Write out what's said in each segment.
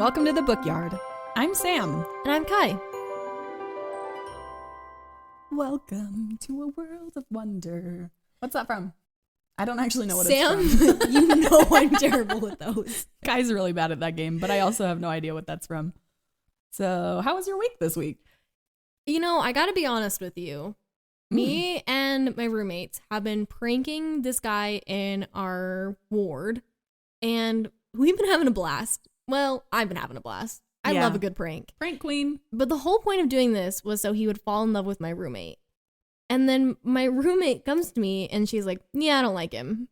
welcome to the Bookyard. I'm Sam. And I'm Kai. Welcome to a world of wonder. What's that from? I don't actually know what Sam, it's from. you know I'm terrible with those. Kai's really bad at that game, but I also have no idea what that's from. So, how was your week this week? You know, I gotta be honest with you. Me and my roommates have been pranking this guy in our ward, and we've been having a blast. Well, I've been having a blast. I love a good prank. Prank queen. But the whole point of doing this was so he would fall in love with my roommate. And then my roommate comes to me and she's like, yeah, I don't like him.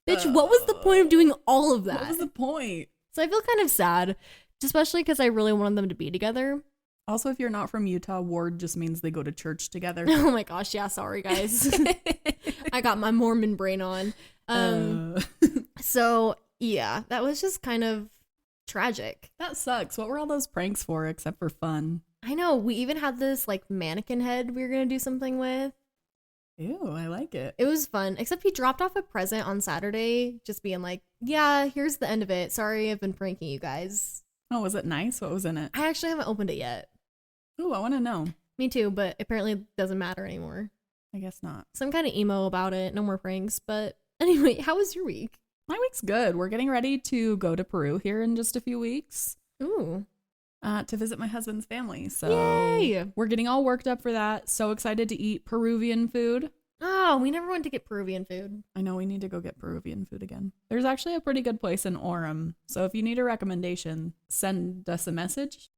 Bitch, what was the point of doing all of that? What was the point? So I feel kind of sad, especially because I really wanted them to be together. Also, if you're not from Utah, ward just means they go to church together. Oh my gosh, yeah, sorry guys. I got my Mormon brain on. So yeah, that was just kind of tragic. That sucks. What were all those pranks for except for fun? I know, we even had this like mannequin head we were gonna do something with. Ew, I like it. It was fun, except he dropped off a present on Saturday, just being like, yeah, here's the end of it. Sorry, I've been pranking you guys. Oh, was it nice? What was in it? I actually haven't opened it yet. Ooh, I want to know. Me too, but apparently it doesn't matter anymore. I guess not. So I'm kind of emo about it. No more pranks. But anyway, how was your week? My week's good. We're getting ready to go to Peru here in just a few weeks. Ooh. To visit my husband's family. So Yay! We're getting all worked up for that. So excited to eat Peruvian food. Oh, we never went to get Peruvian food. I know we need to go get Peruvian food again. There's actually a pretty good place in Orem. So if you need a recommendation, send us a message.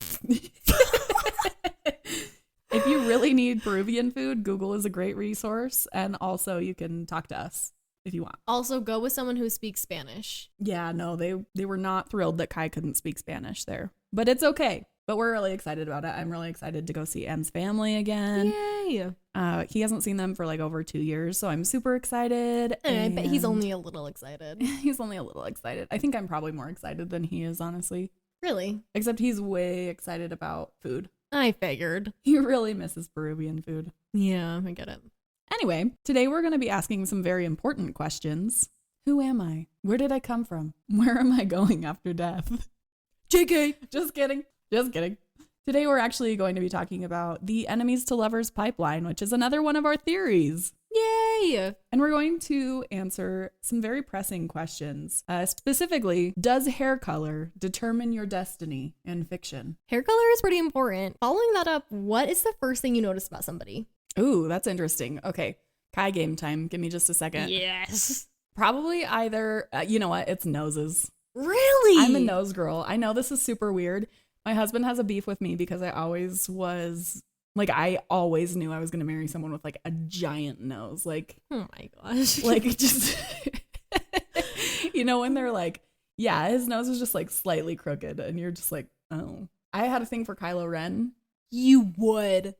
If you really need Peruvian food, Google is a great resource. And also you can talk to us if you want. Also, go with someone who speaks Spanish. Yeah, no, they were not thrilled that Kai couldn't speak Spanish there. But it's okay. But we're really excited about it. I'm really excited to go see M's family again. Yay! He hasn't seen them for like over 2 years, so I'm super excited. I bet he's only a little excited. He's only a little excited. I think I'm probably more excited than he is, honestly. Really? Except he's way excited about food. I figured. He really misses Peruvian food. Yeah, I get it. Anyway, today we're going to be asking some very important questions. Who am I? Where did I come from? Where am I going after death? JK! Just kidding. Just kidding. Today we're actually going to be talking about the enemies to lovers pipeline, which is another one of our theories. Yay! And we're going to answer some very pressing questions. Specifically, does hair color determine your destiny in fiction? Hair color is pretty important. Following that up, what is the first thing you notice about somebody? Ooh, that's interesting. Okay, Kai game time. Give me just a second. Yes. Probably either, you know what? It's noses. Really? I'm a nose girl. I know this is super weird. My husband has a beef with me because I always knew I was going to marry someone with like a giant nose. Like, oh my gosh. Like just, you know, when they're like, yeah, his nose was just like slightly crooked and you're just like, oh. I had a thing for Kylo Ren. You would.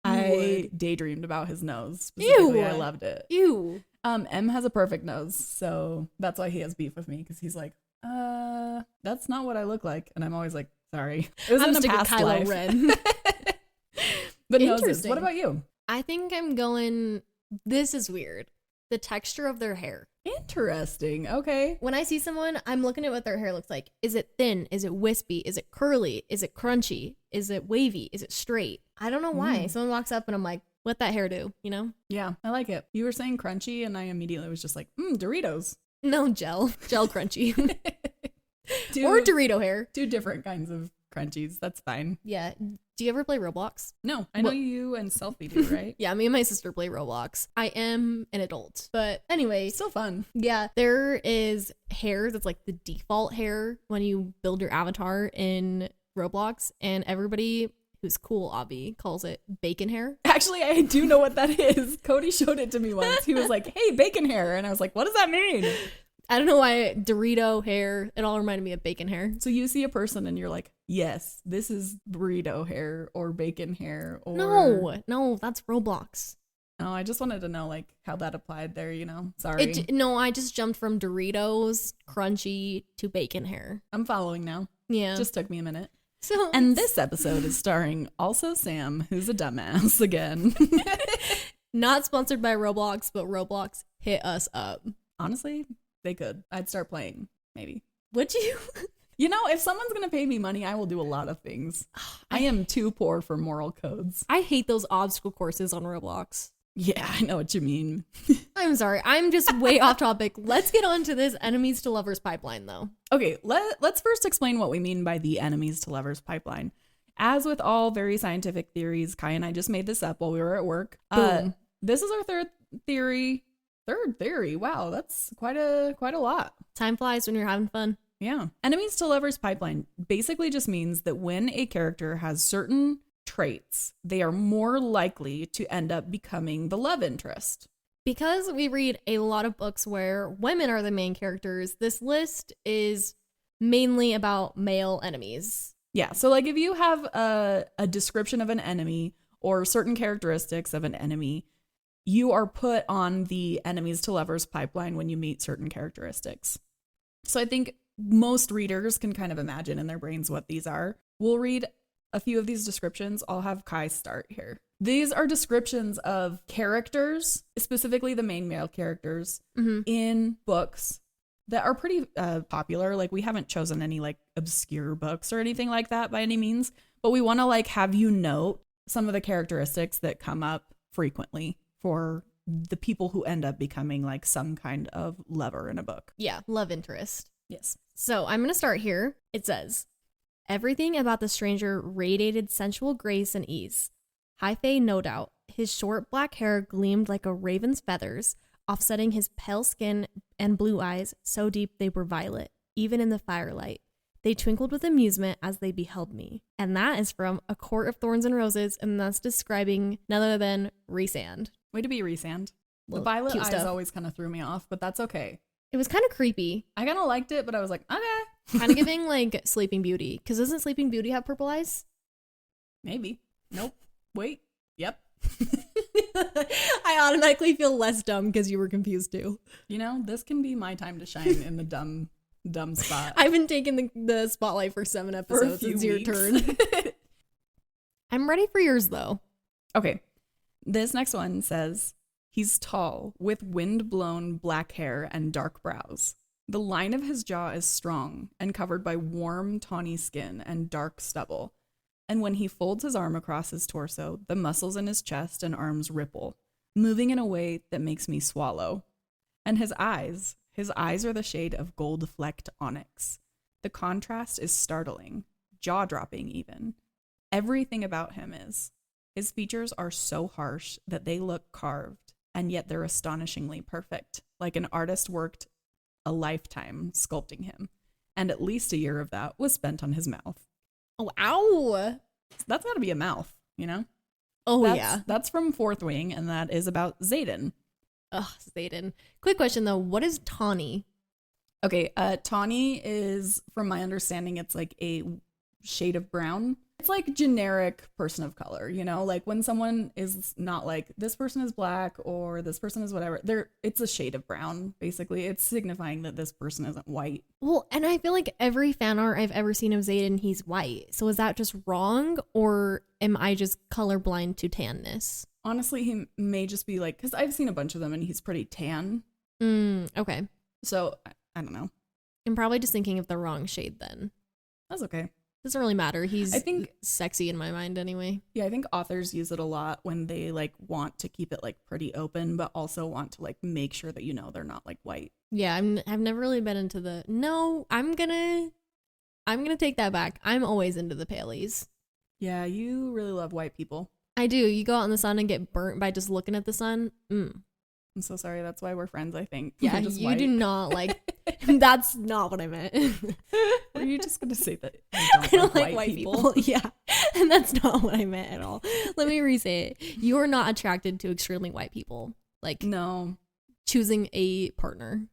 I daydreamed about his nose. Specifically. Ew. I loved it. Ew. M has a perfect nose, so that's why he has beef with me because he's like, that's not what I look like. And I'm always like, sorry. It was I'm in a sticking past Kylo life. Ren. But noses. What about you? I think I'm going, this is weird. The texture of their hair. Interesting. Okay. When I see someone, I'm looking at what their hair looks like. Is it thin? Is it wispy? Is it curly? Is it crunchy? Is it wavy? Is it straight? I don't know why. Someone walks up and I'm like, what that hair do? You know? Yeah, I like it. You were saying crunchy and I immediately was just like, Doritos. No, gel crunchy. Or Dorito hair. 2 different kinds of crunchies. That's fine. Yeah. Do you ever play Roblox? No, I know you and Selfie do, right? Yeah, me and my sister play Roblox. I am an adult. But anyway. Still fun. Yeah, there is hair that's like the default hair when you build your avatar in Roblox. And everybody who's cool, Obby, calls it bacon hair. Actually, I do know what that is. Cody showed it to me once. He was like, hey, bacon hair. And I was like, what does that mean? I don't know why Dorito hair, it all reminded me of bacon hair. So you see a person and you're like, yes, this is burrito hair or bacon hair or... No, that's Roblox. Oh, I just wanted to know like how that applied there, you know? Sorry. No, I just jumped from Doritos, crunchy, to bacon hair. I'm following now. Yeah. Just took me a minute. So, and this episode is starring also Sam, who's a dumbass again. Not sponsored by Roblox, but Roblox hit us up. Honestly, they could. I'd start playing, maybe. Would you? You know, if someone's going to pay me money, I will do a lot of things. I am too poor for moral codes. I hate those obstacle courses on Roblox. Yeah, I know what you mean. I'm sorry. I'm just way off topic. Let's get on to this enemies to lovers pipeline, though. Okay, let's first explain what we mean by the enemies to lovers pipeline. As with all very scientific theories, Kai and I just made this up while we were at work. Boom. This is our third theory. Third theory. Wow, that's quite a lot. Time flies when you're having fun. Yeah. Enemies to lovers pipeline basically just means that when a character has certain traits, they are more likely to end up becoming the love interest. Because we read a lot of books where women are the main characters, this list is mainly about male enemies. Yeah. So like if you have a description of an enemy or certain characteristics of an enemy, you are put on the enemies to lovers pipeline when you meet certain characteristics. So I think most readers can kind of imagine in their brains what these are. We'll read a few of these descriptions. I'll have Kai start here. These are descriptions of characters, specifically the main male characters, in books that are pretty popular. Like we haven't chosen any like obscure books or anything like that by any means, but we want to like have you note some of the characteristics that come up frequently for the people who end up becoming like some kind of lover in a book. Yeah, love interest. Yes. So I'm going to start here. It says, everything about the stranger radiated sensual grace and ease. High fae, no doubt. His short black hair gleamed like a raven's feathers, offsetting his pale skin and blue eyes so deep they were violet, even in the firelight. They twinkled with amusement as they beheld me. And that is from A Court of Thorns and Roses, and that's describing none other than Rhysand. Way to be Rhysand. The Little violet cute eyes stuff. always kind of threw me off, but that's okay. It was kind of creepy. I kind of liked it, but I was like, okay. Kind of giving like Sleeping Beauty. Because doesn't Sleeping Beauty have purple eyes? Maybe. Nope. Wait. Yep. I automatically feel less dumb because you were confused too. You know, this can be my time to shine in the dumb spot. I've been taking the spotlight for 7 episodes. It's your turn. I'm ready for yours though. Okay. This next one says, he's tall, with wind-blown black hair and dark brows. The line of his jaw is strong and covered by warm, tawny skin and dark stubble. And when he folds his arm across his torso, the muscles in his chest and arms ripple, moving in a way that makes me swallow. And his eyes are the shade of gold-flecked onyx. The contrast is startling, jaw-dropping even. Everything about him is. His features are so harsh that they look carved, and yet they're astonishingly perfect, like an artist worked a lifetime sculpting him. And at least a year of that was spent on his mouth. Oh, ow. That's got to be a mouth, you know? Oh, yeah. That's from Fourth Wing, and that is about Xaden. Ugh, Xaden. Quick question, though. What is tawny? Okay, tawny is, from my understanding, it's like a shade of brown. It's like generic person of color, you know? Like when someone is not like, this person is black or this person is whatever, it's a shade of brown, basically. It's signifying that this person isn't white. Well, and I feel like every fan art I've ever seen of Xaden, he's white. So is that just wrong, or am I just colorblind to tanness? Honestly, he may just be like, because I've seen a bunch of them and he's pretty tan. Okay. So, I don't know. I'm probably just thinking of the wrong shade then. That's okay. Doesn't really matter. He's I think sexy in my mind anyway. Yeah, I think authors use it a lot when they like want to keep it like pretty open, but also want to like make sure that you know they're not like white. Yeah, I've never really been into the no. I'm gonna take that back. I'm always into the paleys. Yeah, you really love white people. I do. You go out in the sun and get burnt by just looking at the sun. I'm so sorry. That's why we're friends, I think. Yeah, you white. Do not like. That's not what I meant. Were you just gonna say that I don't like white people? Yeah, and that's not what I meant at all. Let me re-say it. You are not attracted to extremely white people. Like no, choosing a partner.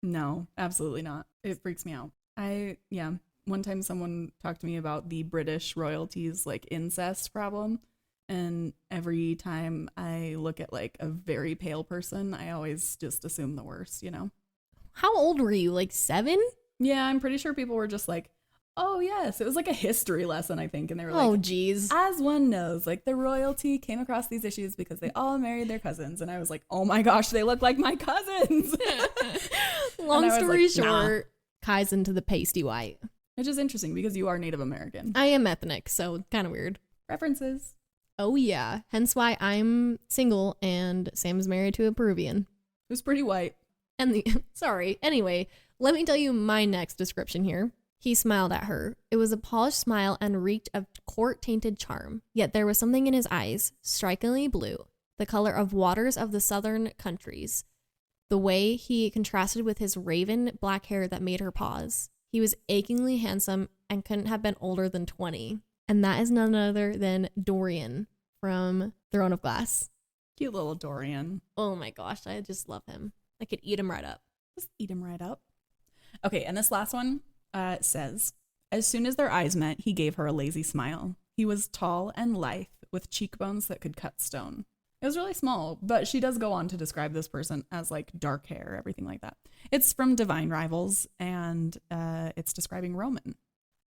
No, absolutely not. It freaks me out. One time someone talked to me about the British royalties like incest problem. And every time I look at like a very pale person, I always just assume the worst, you know? How old were you? Like 7? Yeah, I'm pretty sure people were just like, oh, yes. It was like a history lesson, I think. And they were like, oh, geez. As one knows, like the royalty came across these issues because they all married their cousins. And I was like, oh my gosh, they look like my cousins. Long story like, short, Kai's into the pasty white. Which is interesting because you are Native American. I am ethnic, so kind of weird. References. Oh, yeah. Hence why I'm single and Sam is married to a Peruvian. Who's pretty white. And sorry. Anyway, let me tell you my next description here. He smiled at her. It was a polished smile and reeked of court-tainted charm. Yet there was something in his eyes, strikingly blue, the color of waters of the southern countries. The way he contrasted with his raven black hair that made her pause. He was achingly handsome and couldn't have been older than 20. And that is none other than Dorian from Throne of Glass. Cute little Dorian. Oh my gosh, I just love him. I could eat him right up. Just eat him right up. Okay, and this last one says, as soon as their eyes met, he gave her a lazy smile. He was tall and lithe, with cheekbones that could cut stone. It was really small, but she does go on to describe this person as like dark hair, everything like that. It's from Divine Rivals, and it's describing Roman.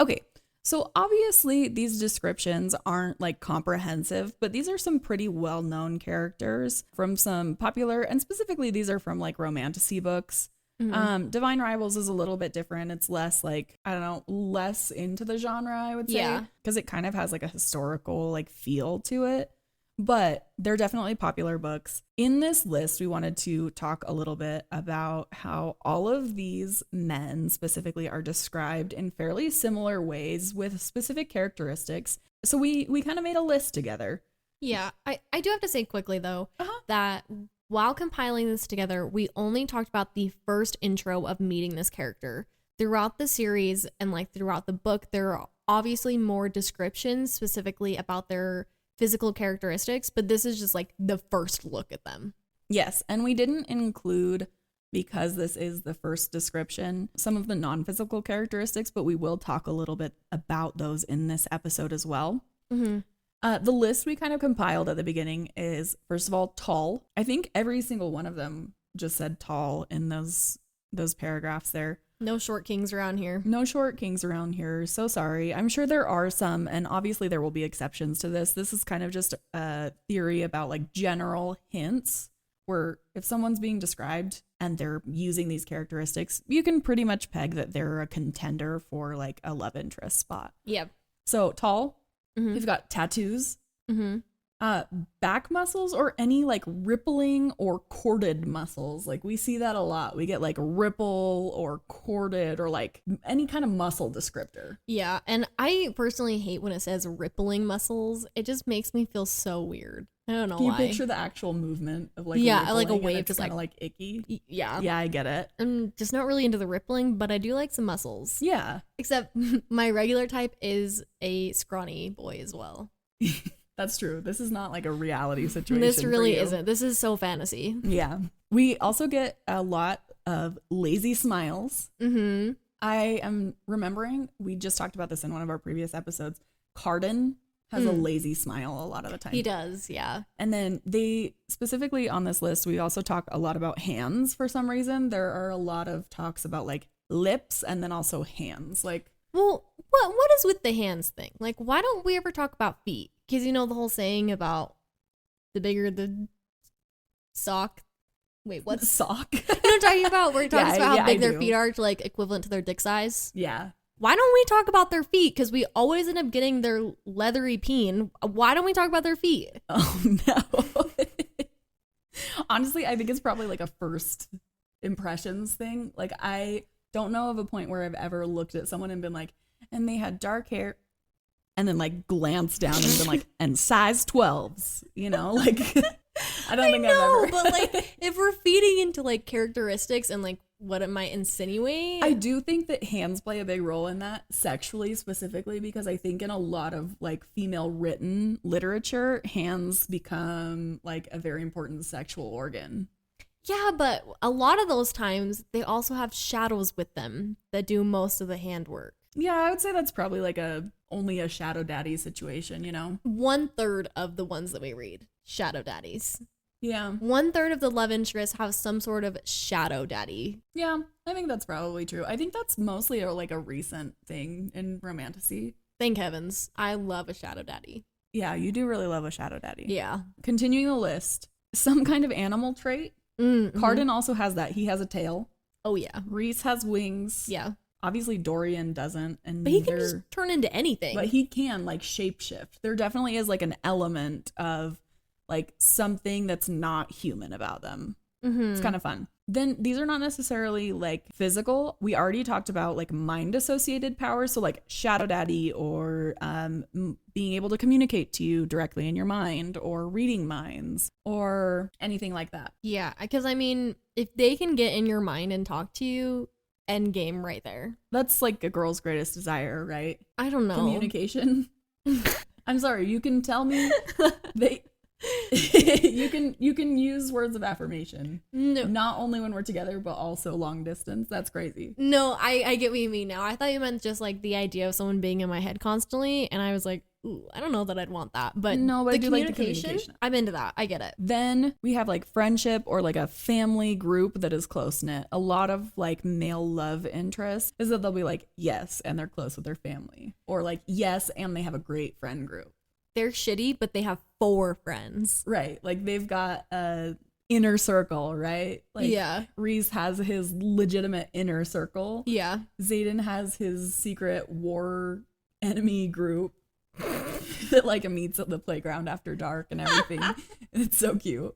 Okay, so obviously these descriptions aren't like comprehensive, but these are some pretty well-known characters from some popular, and specifically these are from like romantasy books. Mm-hmm. Divine Rivals is a little bit different. It's less like, I don't know, less into the genre, I would say. Yeah. Because it kind of has like a historical like feel to it. But they're definitely popular books. In this list, we wanted to talk a little bit about how all of these men specifically are described in fairly similar ways with specific characteristics. So we kind of made a list together. Yeah, I do have to say quickly, though, that while compiling this together, we only talked about the first intro of meeting this character. Throughout the series and like throughout the book, there are obviously more descriptions specifically about their physical characteristics, but this is just like the first look at them. Yes, and we didn't include, because this is the first description, some of the non-physical characteristics, but we will talk a little bit about those in this episode as well. Mm-hmm. The list we kind of compiled at the beginning is, first of all, tall. I think every single one of them just said tall in those paragraphs there. No short kings around here. No short kings around here. So sorry. I'm sure there are some, and obviously there will be exceptions to this. This is kind of just a theory about like general hints where if someone's being described and they're using these characteristics, you can pretty much peg that they're a contender for like a love interest spot. Yep. So tall. Mm-hmm. You've got tattoos. Mm-hmm. Back muscles or any like rippling or corded muscles. Like we see that a lot. We get like ripple or corded or like any kind of muscle descriptor. Yeah, and I personally hate when it says rippling muscles. It just makes me feel so weird. I don't know why. Can you picture the actual movement of like like a wave, just kind of like icky? Yeah. Yeah, I get it. I'm just not really into the rippling, but I do like some muscles. Yeah. Except my regular type is a scrawny boy as well. That's true. This is not like a reality situation. This really isn't. This is so fantasy. Yeah. We also get a lot of lazy smiles. Mm-hmm. I am remembering, we just talked about this in one of our previous episodes. Carden has a lazy smile a lot of the time. He does, yeah. And then they, specifically on this list, we also talk a lot about hands for some reason. There are a lot of talks about like lips and then also hands. Like, well, what is with the hands thing? Like, why don't we ever talk about feet? Because you know the whole saying about the bigger the sock. Wait, what's sock? You know what I'm talking about? Where it talks about how big their feet are, like equivalent to their dick size. Yeah. Why don't we talk about their feet? Because we always end up getting their leathery peen. Why don't we talk about their feet? Oh no. Honestly, I think it's probably like a first impressions thing. Like I don't know of a point where I've ever looked at someone and been like, and they had dark hair. And then like glance down and been like, and size 12s, you know, like I don't think I've ever. But like if we're feeding into like characteristics and like what it might insinuate. I do think that hands play a big role in that, sexually specifically, because I think in a lot of like female written literature, hands become like a very important sexual organ. Yeah, but a lot of those times they also have shadows with them that do most of the handwork. Yeah, I would say that's probably like only a shadow daddy situation, you know? 1/3 of the ones that we read, shadow daddies. Yeah. 1/3 of the love interests have some sort of shadow daddy. Yeah, I think that's probably true. I think that's mostly like a recent thing in romantasy. Thank heavens. I love a shadow daddy. Yeah, you do really love a shadow daddy. Yeah. Continuing the list, some kind of animal trait. Mm-hmm. Carden also has that. He has a tail. Oh, yeah. Reese has wings. Yeah. Obviously Dorian doesn't, and But he can just turn into anything. But he can like shapeshift. There definitely is like an element of like something that's not human about them. It's kind of fun. Then these are not necessarily like physical. We already talked about like mind associated powers. So like Shadow Daddy or being able to communicate to you directly in your mind or reading minds or anything like that. Yeah, because I mean, if they can get in your mind and talk to you, end game right there. That's like a girl's greatest desire, right? I don't know. Communication. I'm sorry, you can tell me you can use words of affirmation. No. Not only when we're together, but also long distance. That's crazy. No, I get what you mean now. I thought you meant just like the idea of someone being in my head constantly, and I was like, ooh, I don't know that I'd want that. But no, but I do like the communication. I'm into that. I get it. Then we have like friendship or like a family group that is close knit. A lot of like male love interest is that they'll be like, yes, and they're close with their family. Or like, yes, and they have a great friend group. They're shitty, but they have 4 friends. Right. Like they've got a inner circle, right? Like yeah. Reese has his legitimate inner circle. Yeah. Zayden has his secret war enemy group that like meets at the playground after dark and everything. It's so cute.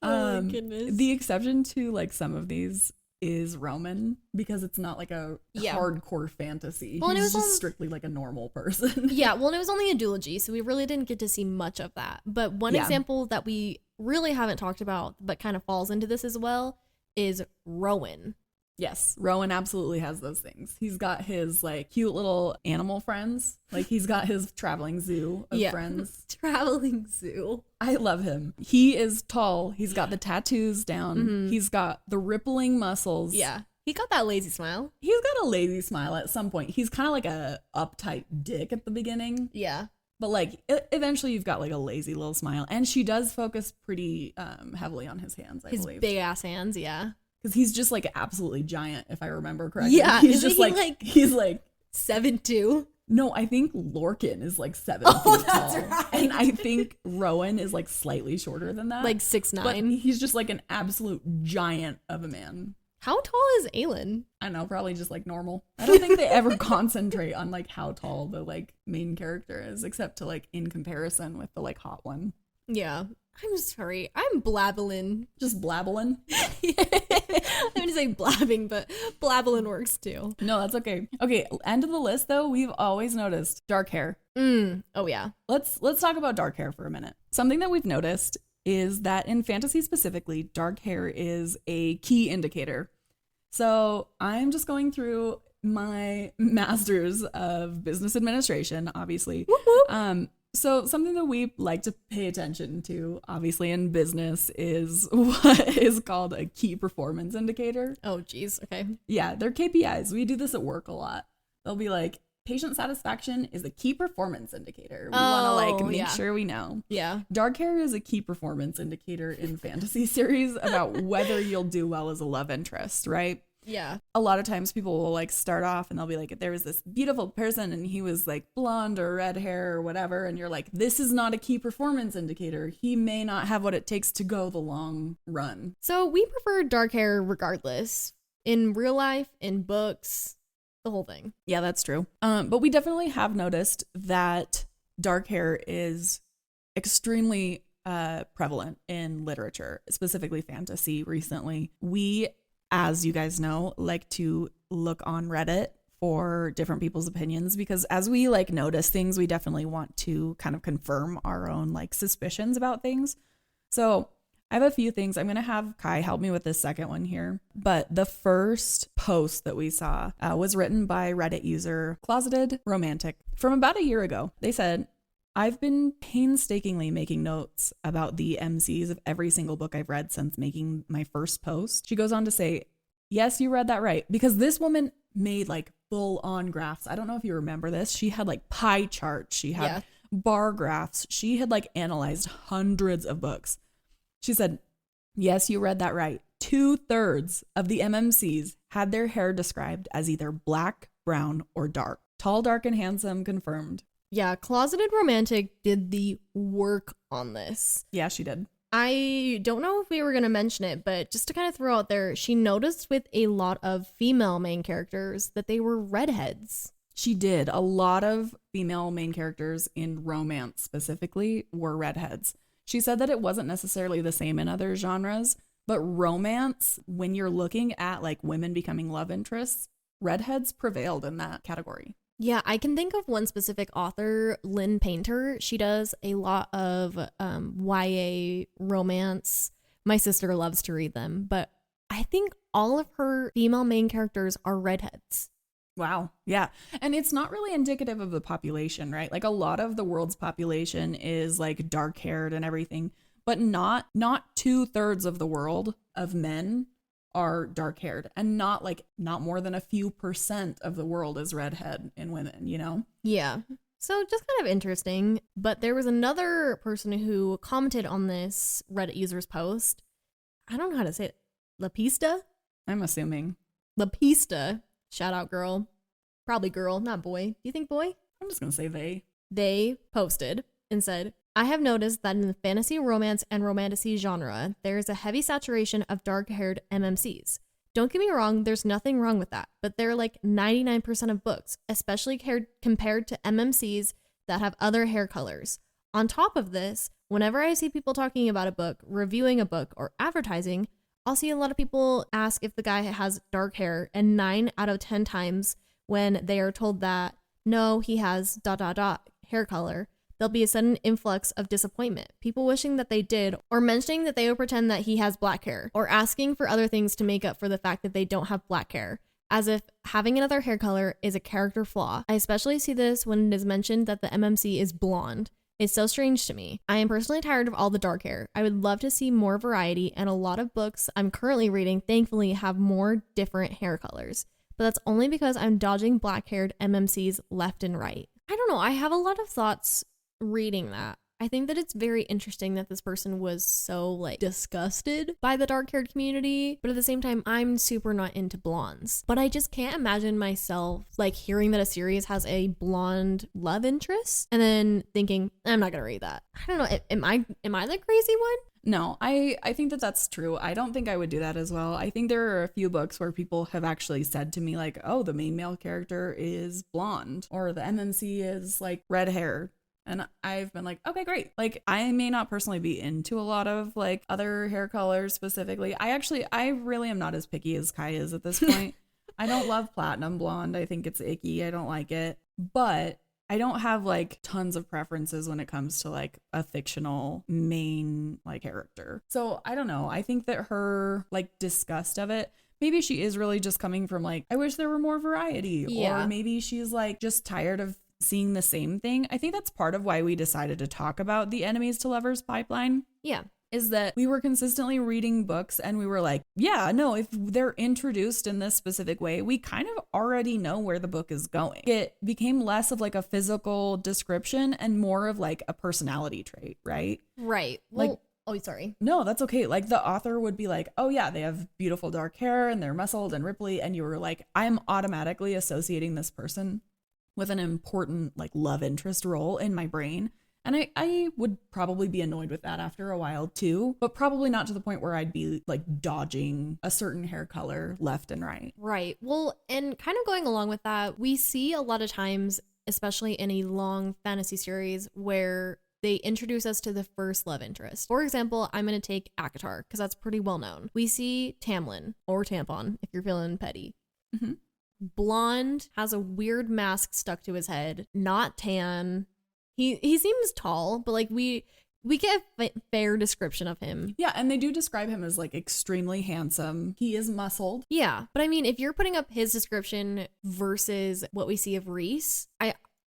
Oh my goodness. The exception to like some of these is Roman, because it's not like a hardcore fantasy. Well, He's just strictly like a normal person. Yeah, well, and it was only a duology, so we really didn't get to see much of that. But one example that we really haven't talked about, but kind of falls into this as well, is Rowan. Yes, Rowan absolutely has those things. He's got his like cute little animal friends. Like he's got his traveling zoo of friends. Traveling zoo. I love him. He is tall. He's got the tattoos down. He's got the rippling muscles. Yeah. He got that lazy smile. He's got a lazy smile at some point. He's kind of like a uptight dick at the beginning. Yeah. But like eventually you've got like a lazy little smile. And she does focus pretty heavily on his hands, I believe. His big ass hands, yeah. Because he's just like absolutely giant, if I remember correctly. Yeah. He's just he's like 7'2". No, I think Lorcan is like 7 feet tall. Right. And I think Rowan is like slightly shorter than that. Like 6'9". But he's just like an absolute giant of a man. How tall is Aelin? I don't know, probably just like normal. I don't think they ever concentrate on like how tall the like main character is, except to like in comparison with the like hot one. Yeah. I'm sorry. I'm blabbling. Just blabbling? I'm going to say blabbing, but blabbling works too. No, that's okay. Okay, end of the list though, we've always noticed dark hair. Oh yeah. Let's talk about dark hair for a minute. Something that we've noticed is that in fantasy specifically, dark hair is a key indicator. So I'm just going through my master's of business administration, obviously. Whoop. So something that we like to pay attention to, obviously, in business is what is called a key performance indicator. Oh, geez. Okay. Yeah, they're KPIs. We do this at work a lot. They'll be like, patient satisfaction is a key performance indicator. We want to like make sure we know. Yeah. Dark hair is a key performance indicator in fantasy series about whether you'll do well as a love interest, right? Yeah. A lot of times people will like start off and they'll be like, there was this beautiful person and he was like blonde or red hair or whatever. And you're like, this is not a key performance indicator. He may not have what it takes to go the long run. So we prefer dark hair regardless. In real life, in books, the whole thing. Yeah, that's true. But we definitely have noticed that dark hair is extremely prevalent in literature, specifically fantasy recently. We, as you guys know, like to look on Reddit for different people's opinions, because as we like notice things, we definitely want to kind of confirm our own like suspicions about things. So I have a few things. I'm going to have Kai help me with this second one here. But the first post that we saw was written by Reddit user Closeted Romantic from about a year ago. They said, I've been painstakingly making notes about the MCs of every single book I've read since making my first post. She goes on to say, yes, you read that right. Because this woman made like full on graphs. I don't know if you remember this. She had like pie charts. She had bar graphs. She had like analyzed hundreds of books. She said, yes, you read that right. 2/3 of the MMCs had their hair described as either black, brown, or dark. Tall, dark, and handsome confirmed. Yeah, Closeted Romantic did the work on this. Yeah, she did. I don't know if we were going to mention it, but just to kind of throw out there, she noticed with a lot of female main characters that they were redheads. She did. A lot of female main characters in romance specifically were redheads. She said that it wasn't necessarily the same in other genres, but romance, when you're looking at like women becoming love interests, redheads prevailed in that category. Yeah, I can think of one specific author, Lynn Painter. She does a lot of YA romance. My sister loves to read them, but I think all of her female main characters are redheads. Wow. Yeah. And it's not really indicative of the population, right? Like a lot of the world's population is like dark haired and everything, but not 2/3 of the world of men are dark haired, and not more than a few % of the world is redhead in women, you know? Yeah. So just kind of interesting. But there was another person who commented on this Reddit user's post. I don't know how to say it. Lapista? I'm assuming. Lapista. Shout out, girl. Probably girl, not boy. Do you think boy? I'm just going to say they. They posted and said, I have noticed that in the fantasy, romance, and romantasy genre, there is a heavy saturation of dark-haired MMCs. Don't get me wrong, there's nothing wrong with that, but they're like 99% of books, especially compared to MMCs that have other hair colors. On top of this, whenever I see people talking about a book, reviewing a book, or advertising, I'll see a lot of people ask if the guy has dark hair, and 9 out of 10 times when they are told that, no, he has ... hair color, there'll be a sudden influx of disappointment. People wishing that they did, or mentioning that they would pretend that he has black hair, or asking for other things to make up for the fact that they don't have black hair, as if having another hair color is a character flaw. I especially see this when it is mentioned that the MMC is blonde. It's so strange to me. I am personally tired of all the dark hair. I would love to see more variety, and a lot of books I'm currently reading thankfully have more different hair colors. But that's only because I'm dodging black-haired MMCs left and right. I don't know, I have a lot of thoughts reading that. I think that it's very interesting that this person was so like disgusted by the dark-haired community, but at the same time, I'm super not into blondes. But I just can't imagine myself like hearing that a series has a blonde love interest and then thinking, I'm not gonna read that. I don't know, am I the crazy one? No, I think that that's true. I don't think I would do that as well. I think there are a few books where people have actually said to me like, oh, the main male character is blonde, or the MMC is like red hair. And I've been like, okay, great. Like, I may not personally be into a lot of like other hair colors specifically. I really am not as picky as Kai is at this point. I don't love platinum blonde. I think it's icky. I don't like it. But I don't have like tons of preferences when it comes to like a fictional main like character. So I don't know. I think that her like disgust of it, maybe she is really just coming from like, I wish there were more variety. Yeah. Or maybe she's like just tired of seeing the same thing. I think that's part of why we decided to talk about the enemies to lovers pipeline. Yeah. Is that we were consistently reading books and we were like, yeah, no, if they're introduced in this specific way, we kind of already know where the book is going. It became less of like a physical description and more of like a personality trait, right? Right. Well, oh, sorry. No, that's okay. Like the author would be like, oh yeah, they have beautiful dark hair and they're muscled and ripply. And you were like, I'm automatically associating this person with an important like love interest role in my brain. And I would probably be annoyed with that after a while too, but probably not to the point where I'd be like dodging a certain hair color left and right. Right. Well, and kind of going along with that, we see a lot of times, especially in a long fantasy series, where they introduce us to the first love interest. For example, I'm going to take ACOTAR because that's pretty well known. We see Tamlin, or Tampon if you're feeling petty. Mm-hmm. Blonde, has a weird mask stuck to his head, not tan. He seems tall, but like we get a fair description of him. Yeah, and they do describe him as like extremely handsome. He is muscled. Yeah, but I mean, if you're putting up his description versus what we see of Reese,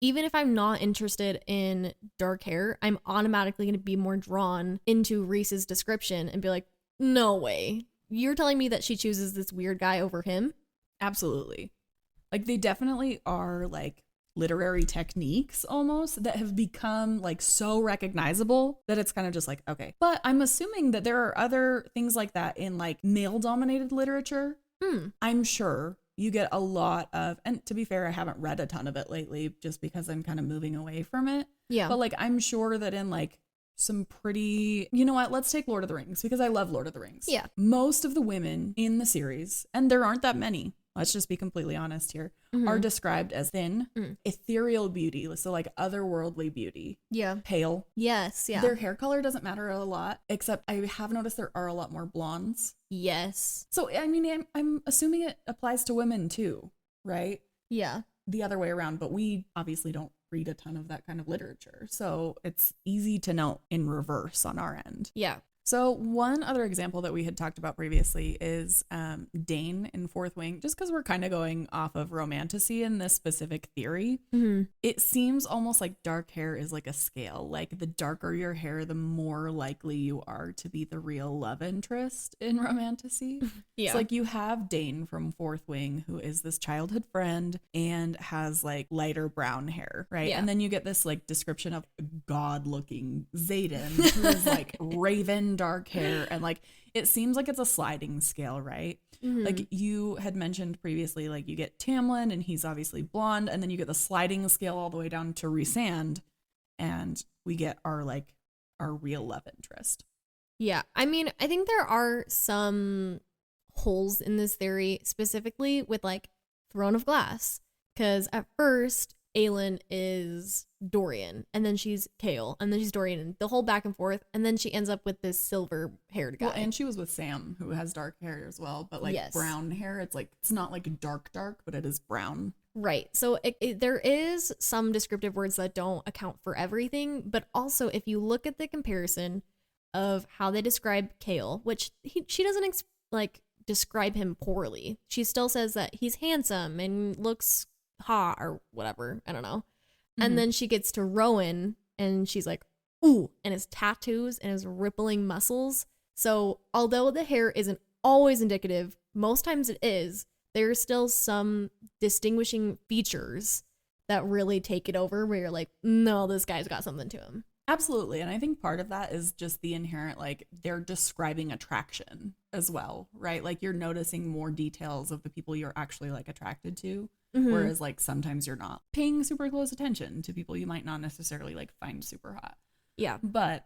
even if I'm not interested in dark hair, I'm automatically going to be more drawn into Reese's description and be like, no way. You're telling me that she chooses this weird guy over him? Absolutely. Like they definitely are like literary techniques almost that have become like so recognizable that it's kind of just like, okay. But I'm assuming that there are other things like that in like male dominated literature. I'm sure you get a lot of, and to be fair, I haven't read a ton of it lately just because I'm kind of moving away from it. Yeah. But like, I'm sure that in like some pretty, you know what, let's take Lord of the Rings because I love Lord of the Rings. Yeah. Most of the women in the series, and there aren't that many, let's just be completely honest here, are described as thin, ethereal beauty, so like otherworldly beauty. Yeah. Pale. Yes. Yeah. Their hair color doesn't matter a lot, except I have noticed there are a lot more blondes. Yes. So, I mean, I'm assuming it applies to women too, right? Yeah. The other way around, but we obviously don't read a ton of that kind of literature. So it's easy to know in reverse on our end. Yeah. So one other example that we had talked about previously is Dane in Fourth Wing, just because we're kind of going off of romantasy in this specific theory. It seems almost like dark hair is like a scale. Like the darker your hair, the more likely you are to be the real love interest in romantasy. Yeah. It's like you have Dane from Fourth Wing, who is this childhood friend and has like lighter brown hair, right? Yeah. And then you get this like description of god-looking Xaden, who is like raven dark hair, and like it seems like it's a sliding scale, right? Like you had mentioned previously, like you get Tamlin and he's obviously blonde, and then you get the sliding scale all the way down to Rhysand, and we get our real love interest. Yeah. I mean, I think there are some holes in this theory, specifically with like Throne of Glass, because at first Aelin is Dorian, and then she's Kael, and then she's Dorian, and the whole back and forth, and then she ends up with this silver-haired guy. Well, and she was with Sam, who has dark hair as well, but like brown hair. It's like, it's not like dark, but it is brown. Right. So there is some descriptive words that don't account for everything, but also if you look at the comparison of how they describe Kael, which she doesn't describe him poorly. She still says that he's handsome and looks hot or whatever. I don't know. And then she gets to Rowan and she's like, ooh, and his tattoos and his rippling muscles. So although the hair isn't always indicative, most times it is, there's still some distinguishing features that really take it over where you're like, no, this guy's got something to him. Absolutely. And I think part of that is just the inherent, like, they're describing attraction as well, right? Like you're noticing more details of the people you're actually like attracted to. Whereas like sometimes you're not paying super close attention to people you might not necessarily like find super hot. Yeah. But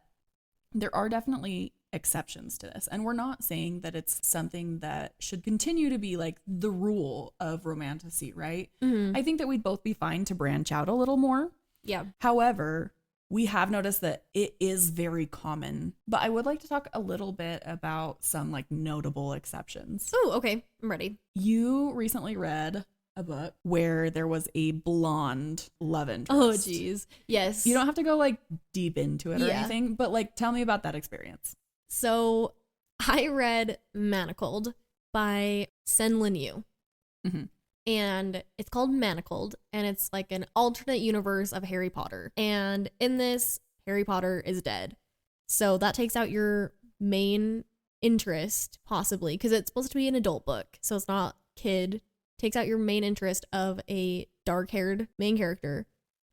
there are definitely exceptions to this. And we're not saying that it's something that should continue to be like the rule of romantasy, right? I think that we'd both be fine to branch out a little more. Yeah. However, we have noticed that it is very common. But I would like to talk a little bit about some like notable exceptions. Oh, okay. I'm ready. You recently read a book where there was a blonde love interest. Oh, geez. Yes. You don't have to go like deep into it or anything, but like tell me about that experience. So I read Manacled by Sen Lin Yu. And it's called Manacled, and it's like an alternate universe of Harry Potter. And in this, Harry Potter is dead. So that takes out your main interest, possibly, because it's supposed to be an adult book. So it's not kid. Takes out your main interest of a dark-haired main character,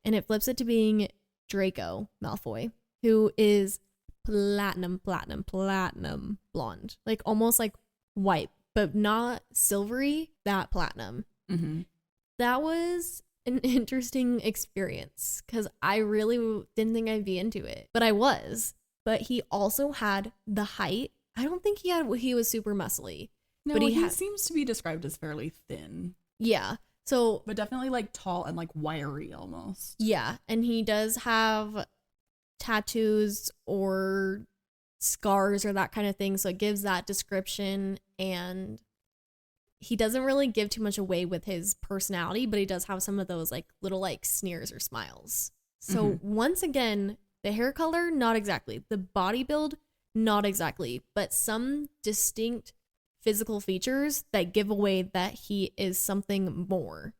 and it flips it to being Draco Malfoy, who is platinum blonde. Like almost like white, but not silvery, that platinum. That was an interesting experience because I really didn't think I'd be into it, but I was. But he also had the height. I don't think he was super muscly. No, but he seems to be described as fairly thin. Yeah. So, but definitely like tall and like wiry almost. Yeah, and he does have tattoos or scars or that kind of thing, so it gives that description, and he doesn't really give too much away with his personality, but he does have some of those like little like sneers or smiles. So once again, the hair color, not exactly. The body build, not exactly, but some distinct physical features that give away that he is something more.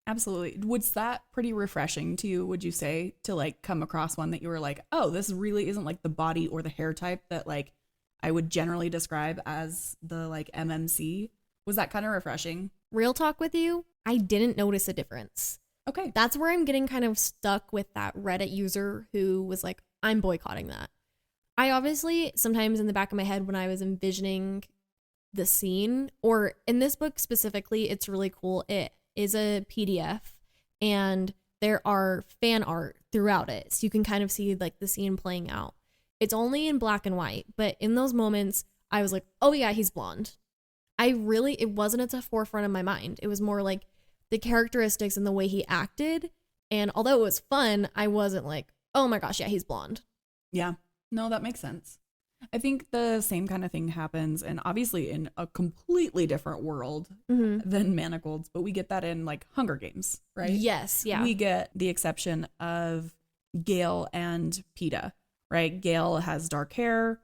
Absolutely. Was that pretty refreshing to you, would you say, to like come across one that you were like, oh, this really isn't like the body or the hair type that like I would generally describe as the like MMC? Was that kind of refreshing? Real talk with you, I didn't notice a difference. Okay. That's where I'm getting kind of stuck with that Reddit user who was like, I'm boycotting that. I obviously, sometimes in the back of my head when I was envisioning the scene, or in this book specifically, it's really cool. It is a PDF and there are fan art throughout it. So you can kind of see like the scene playing out. It's only in black and white, but in those moments, I was like, oh yeah, he's blonde. It wasn't at the forefront of my mind. It was more like the characteristics and the way he acted. And although it was fun, I wasn't like, oh my gosh, yeah, he's blonde. Yeah. No, that makes sense. I think the same kind of thing happens, and obviously in a completely different world than Manacled, but we get that in like Hunger Games, right? Yes, yeah. We get the exception of Gale and Peeta, right? Gale has dark hair,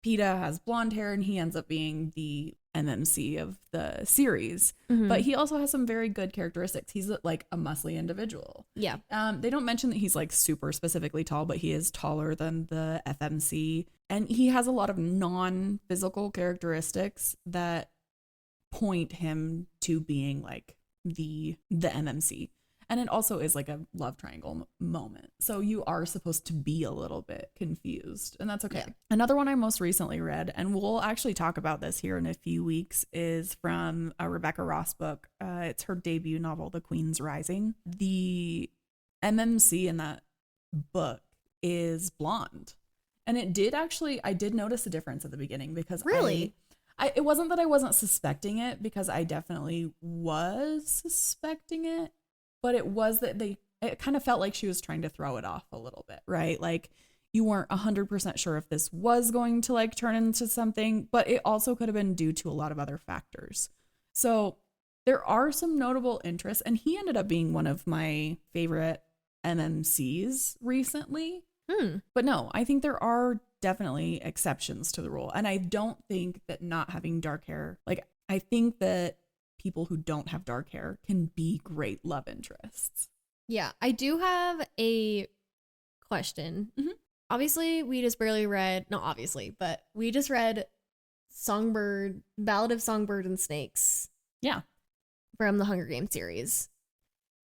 Peeta has blonde hair, and he ends up being the MMC of the series. But he also has some very good characteristics. He's like a muscly individual. Yeah. They don't mention that he's like super specifically tall, but he is taller than the FMC. And he has a lot of non-physical characteristics that point him to being like the MMC. And it also is like a love triangle moment. So you are supposed to be a little bit confused, and that's okay. Yeah. Another one I most recently read, and we'll actually talk about this here in a few weeks, is from a Rebecca Ross book. It's her debut novel, The Queen's Rising. The MMC in that book is blonde. And I did notice a difference at the beginning because really? It wasn't that I wasn't suspecting it, because I definitely was suspecting it. But it was that it kind of felt like she was trying to throw it off a little bit, right? Like you weren't 100% sure if this was going to like turn into something, but it also could have been due to a lot of other factors. So there are some notable interests, and he ended up being one of my favorite MMCs recently. But no, I think there are definitely exceptions to the rule. And I don't think that not having dark hair, like I think that people who don't have dark hair can be great love interests. Yeah, I do have a question. Obviously, we just read Ballad of Songbird and Snakes. Yeah. From the Hunger Games series.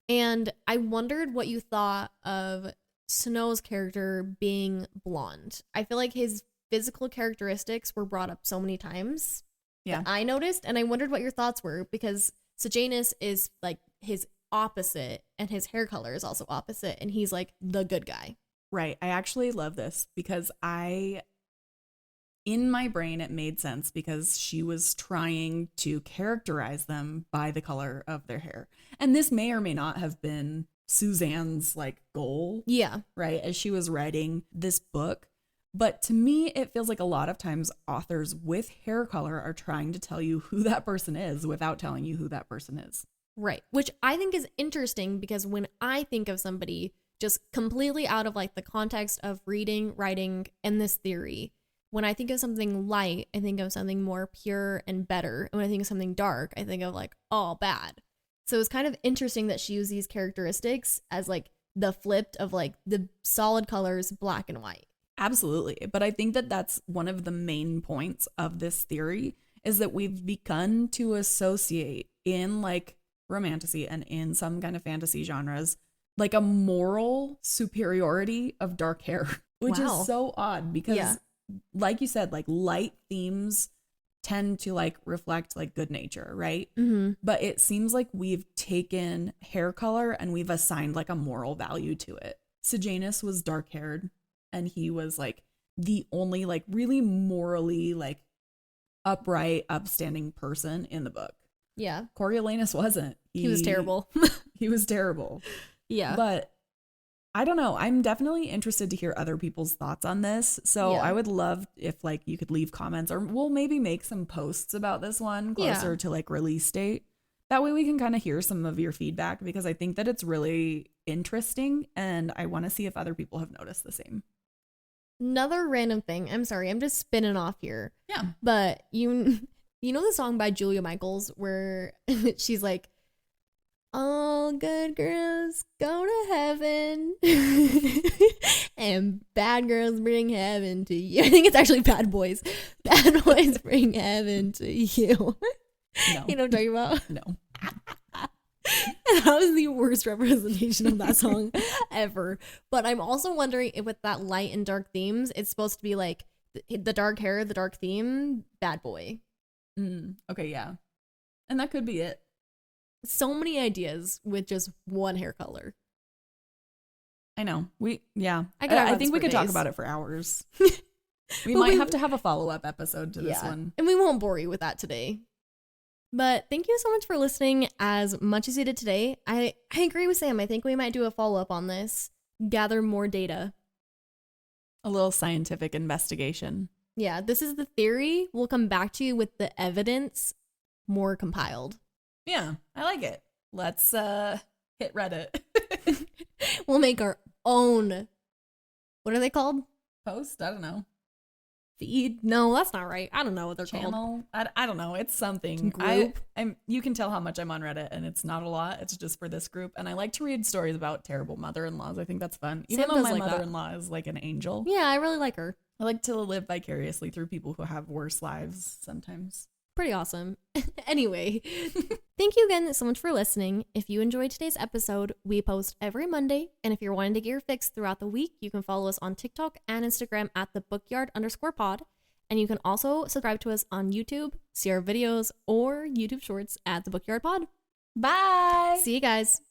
And I wondered what you thought of Snow's character being blonde. I feel like his physical characteristics were brought up so many times. Yeah, I noticed, and I wondered what your thoughts were, because Sejanus is like his opposite, and his hair color is also opposite, and he's like the good guy. Right. I actually love this because in my brain, it made sense because she was trying to characterize them by the color of their hair. And this may or may not have been Suzanne's like goal. Yeah. Right. As she was writing this book. But to me, it feels like a lot of times authors with hair color are trying to tell you who that person is without telling you who that person is. Right. Which I think is interesting, because when I think of somebody just completely out of like the context of reading, writing, and this theory, when I think of something light, I think of something more pure and better. And when I think of something dark, I think of like, oh, bad. So it's kind of interesting that she used these characteristics as like the flipped of like the solid colors, black and white. Absolutely. But I think that that's one of the main points of this theory, is that we've begun to associate in like romantasy and in some kind of fantasy genres, like a moral superiority of dark hair, which is so odd because like you said, like light themes tend to like reflect like good nature, right? But it seems like we've taken hair color and we've assigned like a moral value to it. Sejanus was dark haired, and he was like the only like really morally like upright, upstanding person in the book. Yeah. Coriolanus wasn't. He was terrible. He was terrible. Yeah. But I don't know. I'm definitely interested to hear other people's thoughts on this. So I would love if like you could leave comments, or we'll maybe make some posts about this one closer to like release date. That way we can kind of hear some of your feedback, because I think that it's really interesting and I want to see if other people have noticed the same. Another random thing. I'm sorry, I'm just spinning off here. Yeah. But you know the song by Julia Michaels where she's like, all good girls go to heaven and bad girls bring heaven to you. I think it's actually bad boys. Bad boys bring heaven to you. No. You know what I'm talking about? No. That was the worst representation of that song ever. But I'm also wondering if with that light and dark themes, it's supposed to be like the dark hair, the dark theme, bad boy. Okay, yeah. And that could be it. So many ideas with just one hair color. I know. I I think we could talk about it for hours. We might have to have a follow-up episode to this one. And we won't bore you with that today. But thank you so much for listening as much as you did today. I agree with Sam. I think we might do a follow-up on this. Gather more data. A little scientific investigation. Yeah, this is the theory. We'll come back to you with the evidence more compiled. Yeah, I like it. Let's hit Reddit. We'll make our own. What are they called? Post? I don't know. Feed? No, that's not right. I don't know what they're called. I don't know. It's something. Group? You can tell how much I'm on Reddit, and it's not a lot. It's just for this group. And I like to read stories about terrible mother-in-laws. I think that's fun. Even though my mother-in-law is like an angel. Yeah, I really like her. I like to live vicariously through people who have worse lives sometimes. Pretty awesome. Anyway, thank you again so much for listening. If you enjoyed today's episode, we post every Monday. And if you're wanting to get your fix throughout the week, you can follow us on TikTok and Instagram at @thebookyard_pod. And you can also subscribe to us on YouTube, see our videos, or YouTube shorts at The Bookyard Pod. Bye. See you guys.